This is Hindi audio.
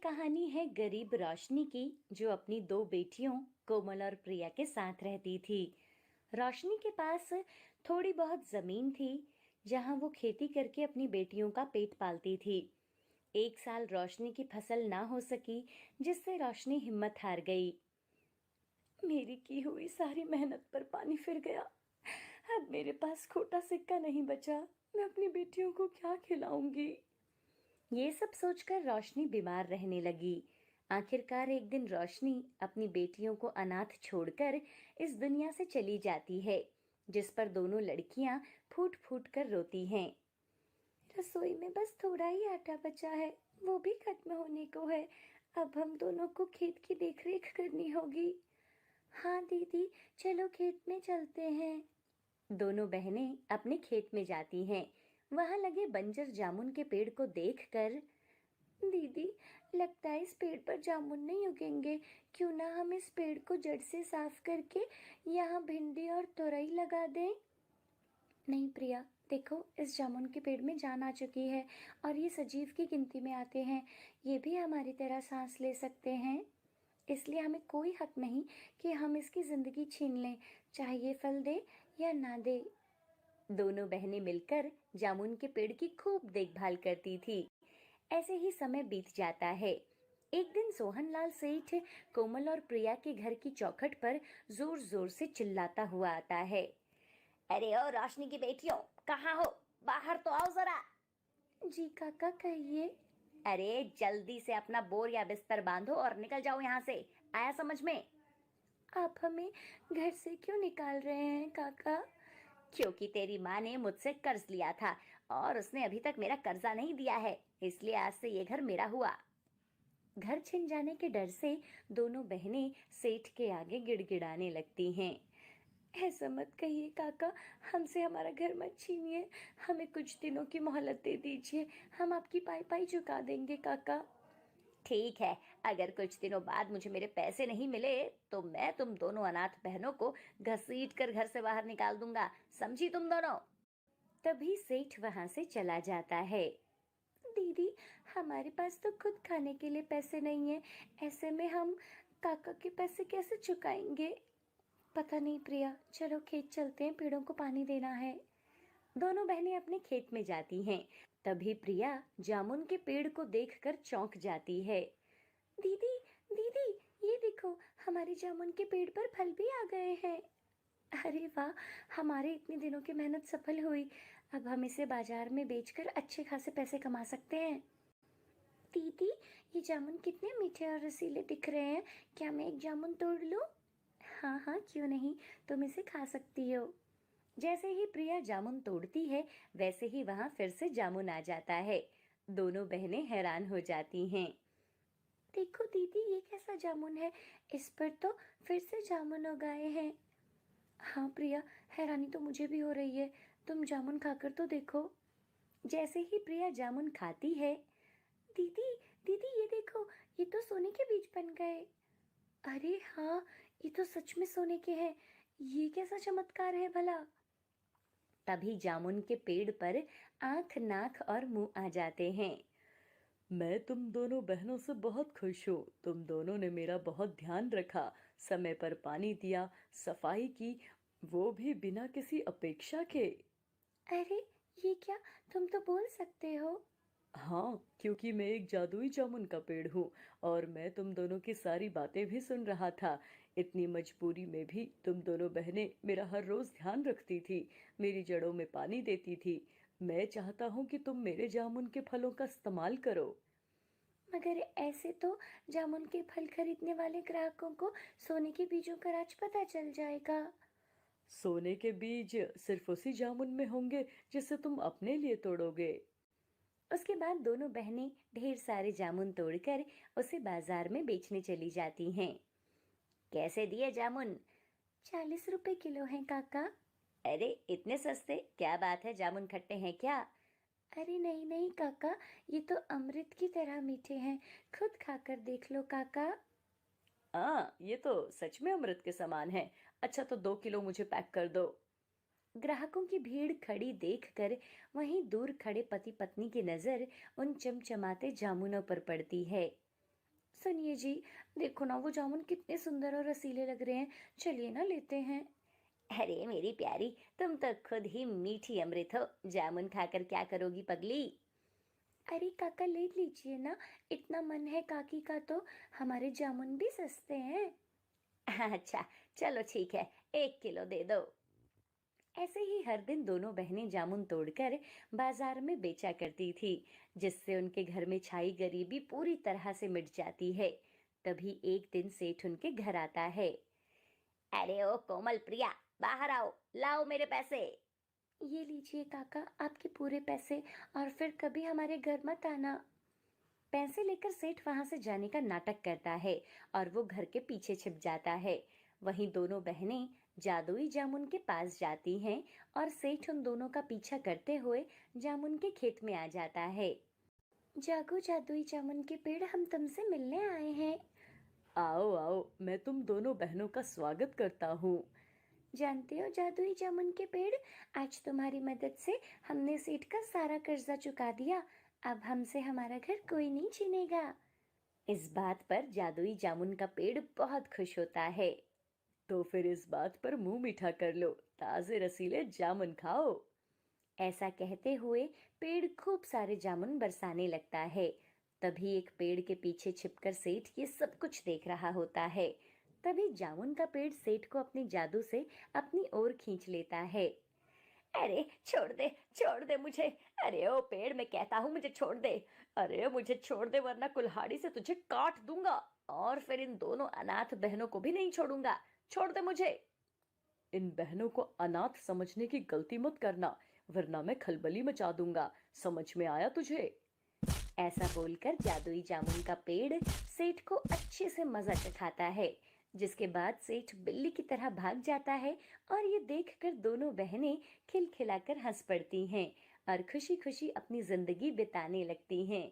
कहानी है गरीब रोशनी की, जो अपनी दो बेटियों कोमल और प्रिया के साथ रहती थी। रोशनी के पास थोड़ी बहुत जमीन थी, जहां वो खेती करके अपनी बेटियों का पेट पालती थी। एक साल रोशनी की फसल ना हो सकी, जिससे रोशनी हिम्मत हार गई। मेरी की हुई सारी मेहनत पर पानी फिर गया। अब मेरे पास खोटा सिक्का नहीं बचा। मैं अपनी बेटियों को क्या खिलाऊंगी? ये सब सोचकर रोशनी बीमार रहने लगी। आखिरकार एक दिन रोशनी अपनी बेटियों को अनाथ छोड़कर इस दुनिया से चली जाती है, जिस पर दोनों लड़कियां फूट फूट कर रोती हैं। रसोई में बस थोड़ा ही आटा बचा है, वो भी खत्म होने को है। अब हम दोनों को खेत की देखरेख करनी होगी। हाँ दीदी, चलो खेत में चलते हैं। दोनों बहनें अपने खेत में जाती हैं। वहां लगे बंजर जामुन के पेड़ को देखकर, दीदी, लगता है इस पेड़ पर जामुन नहीं उगेंगे। क्यों ना हम इस पेड़ को जड़ से साफ करके यहाँ भिंडी और तोरई लगा दें। नहीं प्रिया, देखो इस जामुन के पेड़ में जान आ चुकी है और ये सजीव की गिनती में आते हैं। ये भी हमारी तरह सांस ले सकते हैं, इसलिए हमें कोई हक नहीं कि हम इसकी जिंदगी छीन लें, चाहे ये फल दे या ना दे। दोनों बहनें मिलकर जामुन के पेड़ की खूब देखभाल करती थी। ऐसे ही समय बीत जाता है। एक दिन सोहनलाल सेठ कोमल और प्रिया के घर की चौखट पर जोर जोर से चिल्लाता हुआ आता है। अरे ओ रोशनी की बेटियों, कहाँ हो? बाहर तो आओ जरा। जी काका, कहिए। अरे जल्दी से अपना बोर या बिस्तर बांधो और निकल जाओ यहाँ से। आया समझ में? आप हमें घर से क्यों निकाल रहे हैं काका? क्योंकि तेरी माँ ने मुझसे कर्ज लिया था और उसने अभी तक मेरा कर्जा नहीं दिया है, इसलिए आज से ये घर मेरा हुआ। घर छिन जाने के डर से दोनों बहनें सेठ के आगे गिड़गिड़ाने लगती हैं। ऐसा मत कहिए काका, हमसे हमारा घर मत छीनिए। हमें कुछ दिनों की मोहलत दे दीजिए, हम आपकी पाई पाई चुका देंगे काका। ठीक है, अगर कुछ दिनों बाद मुझे मेरे पैसे नहीं मिले तो मैं तुम दोनों अनाथ बहनों को घसीट कर घर से बाहर निकाल दूंगा, समझी तुम दोनों? तभी सेठ वहां से चला जाता है। दीदी, हमारे पास तो खुद खाने के लिए पैसे नहीं है, ऐसे में हम काका के पैसे कैसे चुकाएंगे? पता नहीं प्रिया, चलो खेत चलते हैं, पेड़ों को पानी देना है। दोनों बहनें अपने खेत में जाती हैं। तभी प्रिया जामुन के पेड़ को देखकर चौंक जाती है। दीदी, दीदी, ये देखो, हमारे जामुन के पेड़ पर फल भी आ गए हैं। अरे वाह, हमारे इतने दिनों की मेहनत सफल हुई। अब हम इसे बाजार में बेचकर अच्छे खासे पैसे कमा सकते हैं। दीदी, ये जामुन कितने मीठे और रसीले दिख रहे हैं। क्या मैं एक जामुन तोड़ लूं? हाँ हाँ, क्यों नहीं, तुम इसे खा सकती हो। जैसे ही प्रिया जामुन तोड़ती है, वैसे ही वहां फिर से जामुन आ जाता है। दोनों बहनें हैरान हो जाती हैं। देखो दीदी, ये कैसा जामुन है? इस पर तो फिर से जामुन उगाए हैं। हाँ प्रिया, हैरानी तो मुझे भी हो रही है। तुम जामुन खाकर तो देखो। जैसे ही प्रिया जामुन खाती है, दीदी, दीदी, ये देखो, ये तो सोने के बीज बन गए। अरे हाँ, ये तो सच में सोने के हैं। ये कैसा चमत्कार है भला? तभी जामुन के पेड़ पर आंख, नाक और मुंह आ जाते हैं। मैं तुम दोनों बहनों से बहुत खुश हूँ। तुम दोनों ने मेरा बहुत ध्यान रखा, समय पर पानी दिया, सफाई की, वो भी बिना किसी अपेक्षा के। अरे ये क्या, तुम तो बोल सकते हो? हाँ, क्योंकि मैं एक जादुई जामुन का पेड़ हूँ और मैं तुम दोनों की सारी बातें भी सुन रहा था। इतनी मजबूरी में भी तुम दोनों बहनें मेरा हर रोज ध्यान रखती थी, मेरी जड़ों में पानी देती थी। मैं चाहता हूँ कि तुम मेरे जामुन के फलों का इस्तेमाल करो। मगर ऐसे तो जामुन के फल खरीदने वाले ग्राहकों को सोने के बीजों का राज पता चल जाएगा। सोने के बीज सिर्फ उसी जामुन में होंगे जिसे तुम अपने लिए तोड़ोगे। उसके बाद दोनों बहनें ढेर सारे जामुन तोड़कर उसे बाजार में बेचने चली जाती हैं। कैसे दिए जामुन? 40 रुपए किलो हैं काका। अरे इतने सस्ते? क्या बात है, जामुन खट्टे हैं क्या? अरे नहीं नहीं काका, ये तो अमृत की तरह मीठे हैं। खुद खाकर देख लो काका। हाँ, ये तो सच में अमृत के समान है। अच्छा, तो 2 किलो मुझे पैक कर दो। ग्राहकों की भीड़ खड़ी देखकर वहीं दूर खड़े पति पत्नी की नजर उन चमचमाते जामुनों पर पड़ती है। सुनिए जी, देखो ना वो जामुन कितने सुंदर और रसीले लग रहे हैं, चलिए ना लेते हैं। अरे मेरी प्यारी, तुम तो खुद ही मीठी अमृत हो, जामुन खाकर क्या करोगी पगली। अरे काका ले लीजिए ना, इतना मन है काकी का तो, हमारे जामुन भी सस्ते हैं। अच्छा, चलो ठीक है, 1 किलो दे दो। ऐसे ही हर दिन दोनों बहनें जामुन तोड़कर बाजार में बेचा करती थी, जिससे उनके घर में छाई गरीबी पूरी तरह से मिट जाती है। तभी एक दिन सेठ उनके घर आता है। अरे ओ कोमल प्रिया, बाहर आओ, लाओ मेरे पैसे। ये लीजिए काका आपके पूरे पैसे, और फिर कभी हमारे घर मत आना। पैसे लेकर सेठ वहां से जाने का नाटक करता है और वो घर के पीछे छिप जाता है। वहीं दोनों बहनें जादुई जामुन के पास जाती हैं और सेठ उन दोनों का पीछा करते हुए जामुन के खेत में आ जाता है। जागो जादुई जामुन के पेड़, हम तुमसे मिलने आए हैं। आओ आओ, मैं तुम दोनों बहनों का स्वागत करता हूँ। जानते हो जादुई जामुन के पेड़, आज तुम्हारी मदद से हमने सेठ का सारा कर्जा चुका दिया। अब हमसे हमारा घर कोई नहीं छीनेगा। इस बात पर जादुई जामुन का पेड़ बहुत खुश होता है। तो फिर इस बात पर मुंह मीठा कर लो, ताजे रसीले जामुन खाओ। ऐसा कहते हुए पेड़ खूब सारे जामुन बरसाने लगता है। तभी एक पेड़ के पीछे छिपकर सेठ ये सब कुछ देख रहा होता है। तभी जामुन का पेड़ सेठ को अपने जादू से अपनी ओर खींच लेता है। अरे छोड़ दे मुझे। अरे ओ पेड़, मैं कहता हूँ मुझे छोड़ दे। अरे मुझे छोड़ दे, वरना कुल्हाड़ी से तुझे काट दूंगा, और फिर इन दोनों अनाथ बहनों को भी नहीं छोड़ूंगा। छोड़ दे मुझे। इन बहनों को अनाथ समझने की गलती मत करना, वरना मैं खलबली मचा दूंगा। समझ में आया तुझे? ऐसा बोलकर जादुई जामुन का पेड़ सेठ को अच्छे से मजा चखाता है, जिसके बाद सेठ बिल्ली की तरह भाग जाता है। और ये देखकर दोनों बहनें खिलखिलाकर हंस पड़ती हैं और खुशी खुशी अपनी जिंदगी बिताने लगती हैं।